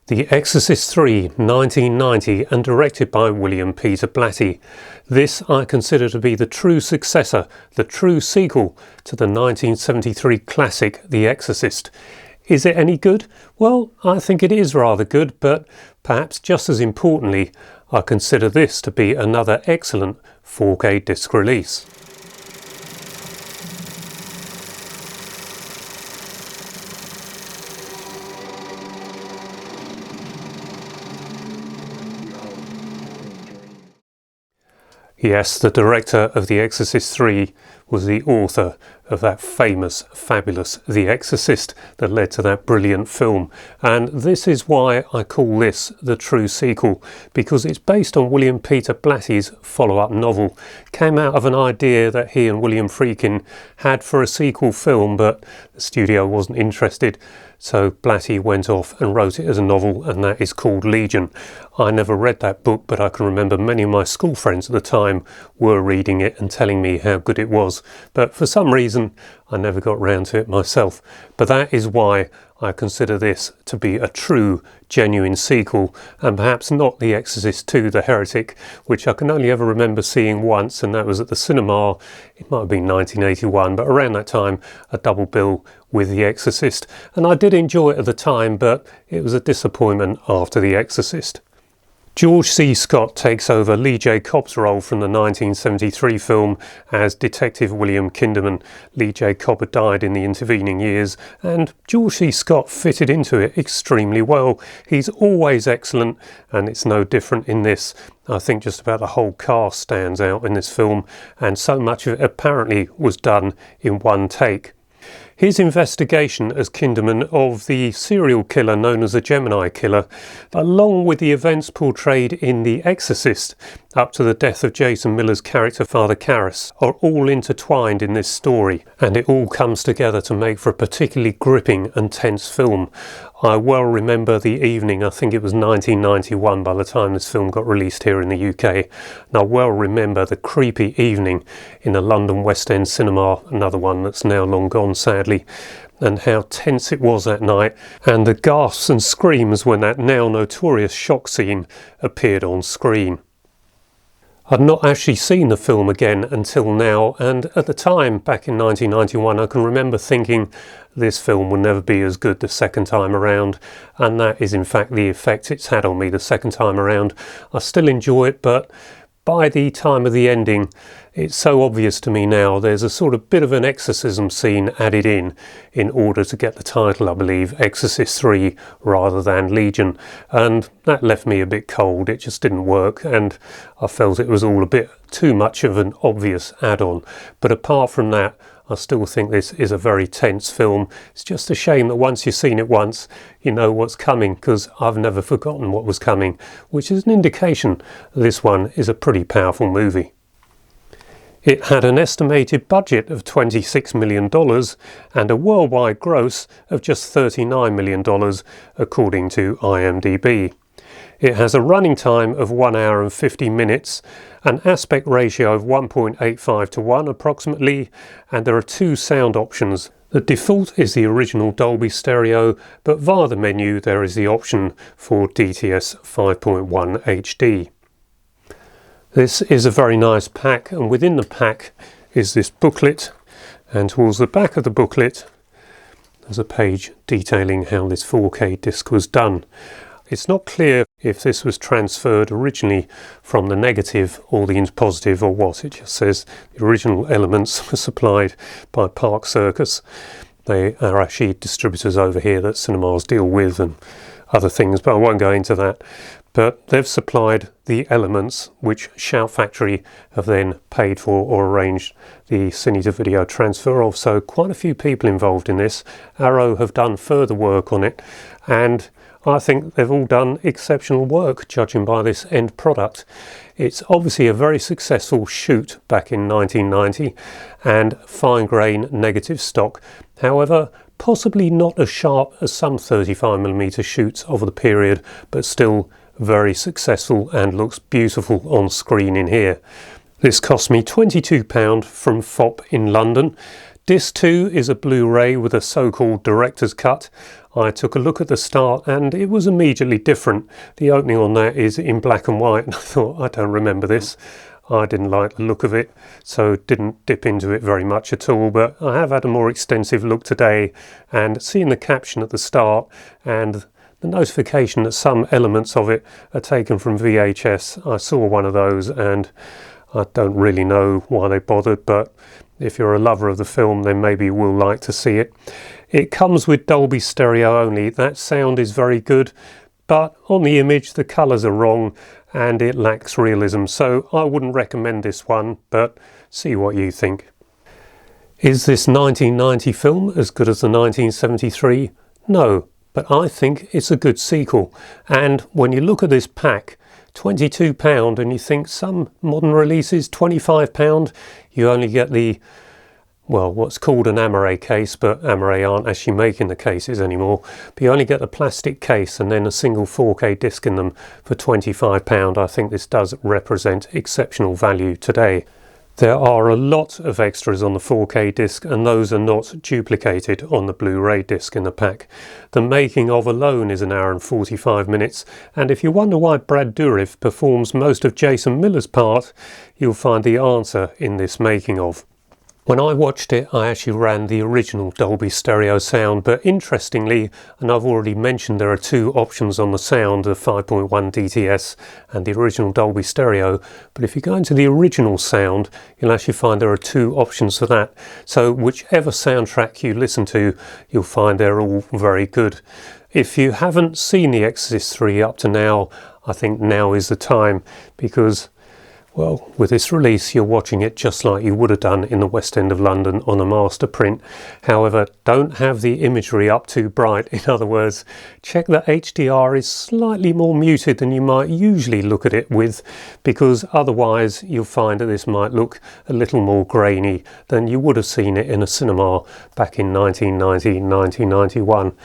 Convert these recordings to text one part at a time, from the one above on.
The Exorcist 3, 1990, and directed by William Peter Blatty. This I consider to be the true successor, the true sequel to the 1973 classic The Exorcist. Is it any good? Well, I think it is rather good, but perhaps just as importantly, I consider this to be another excellent 4K disc release. Yes, the director of The Exorcist 3 was the author of that famous, fabulous The Exorcist that led to that brilliant film. And this is why I call this the true sequel, because it's based on William Peter Blatty's follow-up novel. Came out of an idea that he and William Friedkin had for a sequel film, but the studio wasn't interested. So Blatty went off and wrote it as a novel, and that is called Legion. I never read that book, but I can remember many of my school friends at the time were reading it and telling me how good it was. But for some reason, I never got round to it myself. But that is why I consider this to be a true, genuine sequel, and perhaps not The Exorcist 2, The Heretic, which I can only ever remember seeing once, and that was at the cinema. It might have been 1981, but around that time, a double bill with The Exorcist. And I did enjoy it at the time, but it was a disappointment after The Exorcist. George C. Scott takes over Lee J. Cobb's role from the 1973 film as Detective William Kinderman. Lee J. Cobb had died in the intervening years, and George C. Scott fitted into it extremely well. He's always excellent, and it's no different in this. I think just about the whole cast stands out in this film, and so much of it apparently was done in one take. His investigation as Kinderman of the serial killer known as the Gemini Killer, along with the events portrayed in The Exorcist, up to the death of Jason Miller's character Father Karras, are all intertwined in this story, and it all comes together to make for a particularly gripping and tense film. I well remember the evening, I think it was 1991 by the time this film got released here in the UK, and I well remember the creepy evening in the London West End cinema, another one that's now long gone sadly, and how tense it was that night, and the gasps and screams when that now notorious shock scene appeared on screen. I'd not actually seen the film again until now, and at the time, back in 1991, I can remember thinking this film will never be as good the second time around, and that is in fact the effect it's had on me the second time around. I still enjoy it, but by the time of the ending, it's so obvious to me now. There's a sort of bit of an exorcism scene added in order to get the title, I believe, Exorcist 3 rather than Legion. And that left me a bit cold. It just didn't work, and I felt it was all a bit too much of an obvious add-on. But apart from that, I still think this is a very tense film. It's just a shame that once you've seen it once, you know what's coming, because I've never forgotten what was coming, which is an indication this one is a pretty powerful movie. It had an estimated budget of $26 million and a worldwide gross of just $39 million, according to IMDb. It has a running time of 1 hour and 50 minutes, an aspect ratio of 1.85 to 1 approximately, and there are two sound options. The default is the original Dolby Stereo, but via the menu there is the option for DTS 5.1 HD. This is a very nice pack, and within the pack is this booklet, and towards the back of the booklet there's a page detailing how this 4K disc was done. It's not clear if this was transferred originally from the negative or the positive or what. It just says the original elements were supplied by Park Circus. They are actually distributors over here that cinemas deal with and other things, but I won't go into that. But they've supplied the elements which Shout Factory have then paid for or arranged the cine to video transfer of. So quite a few people involved in this. Arrow have done further work on it, and I think they've all done exceptional work, judging by this end product. It's obviously a very successful shoot back in 1990 and fine-grain negative stock. However, possibly not as sharp as some 35mm shoots over the period, but still very successful and looks beautiful on screen in here. This cost me £22 from FOP in London, Disc 2 is a Blu-ray with a so-called director's cut. I took a look at the start and it was immediately different. The opening on that is in black and white and I thought, I don't remember this. I didn't like the look of it, so didn't dip into it very much at all, but I have had a more extensive look today, and seeing the caption at the start and the notification that some elements of it are taken from VHS, I saw one of those and I don't really know why they bothered, but if you're a lover of the film then maybe you will like to see it. It comes with Dolby Stereo only. That sound is very good, but on the image the colours are wrong and it lacks realism, so I wouldn't recommend this one, but see what you think. Is this 1990 film as good as the 1973? No, but I think it's a good sequel. And when you look at this pack, £22, and you think some modern releases £25, you only get the, well, what's called an Amaray case, but Amaray aren't actually making the cases anymore. But you only get the plastic case and then a single 4K disc in them for £25. I think this does represent exceptional value today. There are a lot of extras on the 4K disc and those are not duplicated on the Blu-ray disc in the pack. The making of alone is 1 hour and 45 minutes, and if you wonder why Brad Dourif performs most of Jason Miller's part, you'll find the answer in this making of. When I watched it, I actually ran the original Dolby Stereo sound, but interestingly, and I've already mentioned, there are two options on the sound, the 5.1 DTS and the original Dolby Stereo, but if you go into the original sound, you'll actually find there are two options for that. So whichever soundtrack you listen to, you'll find they're all very good. If you haven't seen The Exorcist 3 up to now, I think now is the time, because well, with this release you're watching it just like you would have done in the West End of London on a master print. However, don't have the imagery up too bright. In other words, check that HDR is slightly more muted than you might usually look at it with, because otherwise you'll find that this might look a little more grainy than you would have seen it in a cinema back in 1990, 1991.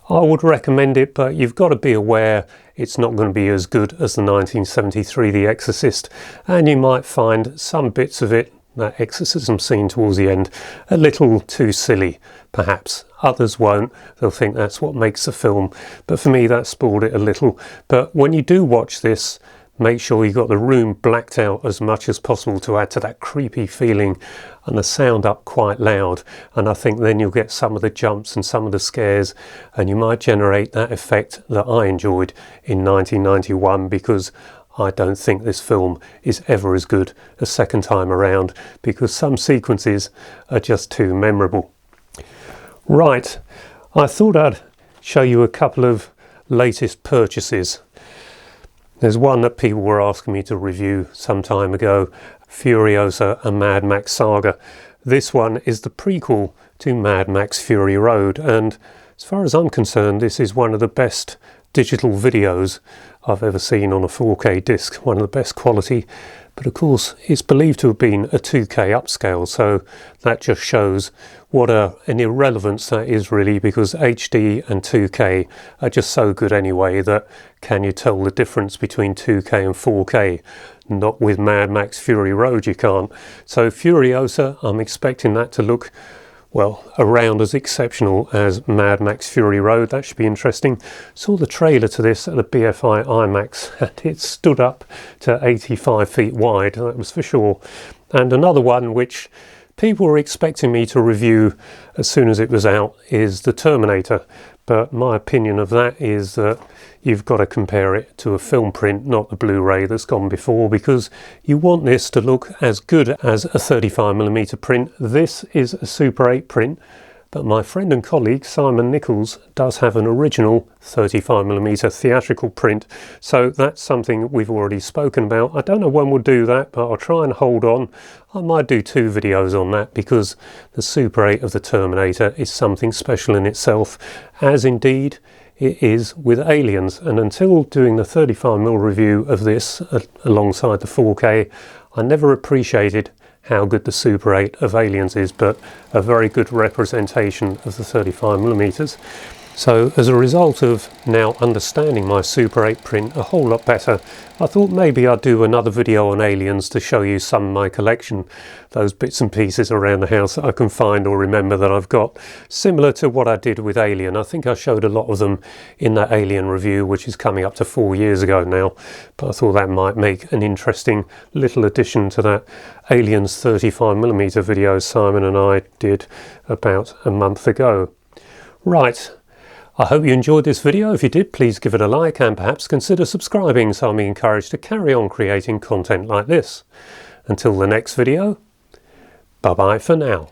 I would recommend it, but you've got to be aware it's not going to be as good as the 1973 The Exorcist, and you might find some bits of it, that exorcism scene towards the end, a little too silly, perhaps. Others won't. They'll think that's what makes the film, but for me that spoiled it a little. But when you do watch this, make sure you got the room blacked out as much as possible to add to that creepy feeling, and the sound up quite loud, and I think then you'll get some of the jumps and some of the scares, and you might generate that effect that I enjoyed in 1991, because I don't think this film is ever as good a second time around, because some sequences are just too memorable. Right, I thought I'd show you a couple of latest purchases. There's one that people were asking me to review some time ago, Furiosa, a Mad Max saga. This one is the prequel to Mad Max Fury Road, and as far as I'm concerned, this is one of the best digital videos I've ever seen on a 4K disc, one of the best quality. But of course, it's believed to have been a 2K upscale, so that just shows what an irrelevance that is really, because HD and 2K are just so good anyway that can you tell the difference between 2K and 4K? Not with Mad Max Fury Road you can't. So Furiosa, I'm expecting that to look, well, around as exceptional as Mad Max Fury Road. That should be interesting. Saw the trailer to this at the BFI IMAX and it stood up to 85 feet wide, that was for sure. And another one which people were expecting me to review as soon as it was out is The Terminator. But my opinion of that is that you've got to compare it to a film print, not the Blu-ray that's gone before, because you want this to look as good as a 35mm print. This is a Super 8 print, but my friend and colleague Simon Nichols does have an original 35mm theatrical print, so that's something we've already spoken about. I don't know when we'll do that, but I'll try and hold on. I might do 2 videos on that, because the Super 8 of the Terminator is something special in itself, as indeed it is with Aliens. And until doing the 35mm review of this alongside the 4K, I never appreciated how good the Super 8 of Aliens is, but a very good representation of the 35mm. So as a result of now understanding my Super 8 print a whole lot better, I thought maybe I'd do another video on aliens to show you some of my collection, those bits and pieces around the house that I can find or remember that I've got, similar to what I did with Alien. I think I showed a lot of them in that Alien review, which is coming up to 4 years ago now, but I thought that might make an interesting little addition to that Aliens 35mm video Simon and I did about a month ago. Right. I hope you enjoyed this video. If you did, please give it a like and perhaps consider subscribing so I'm encouraged to carry on creating content like this. Until the next video, bye bye for now.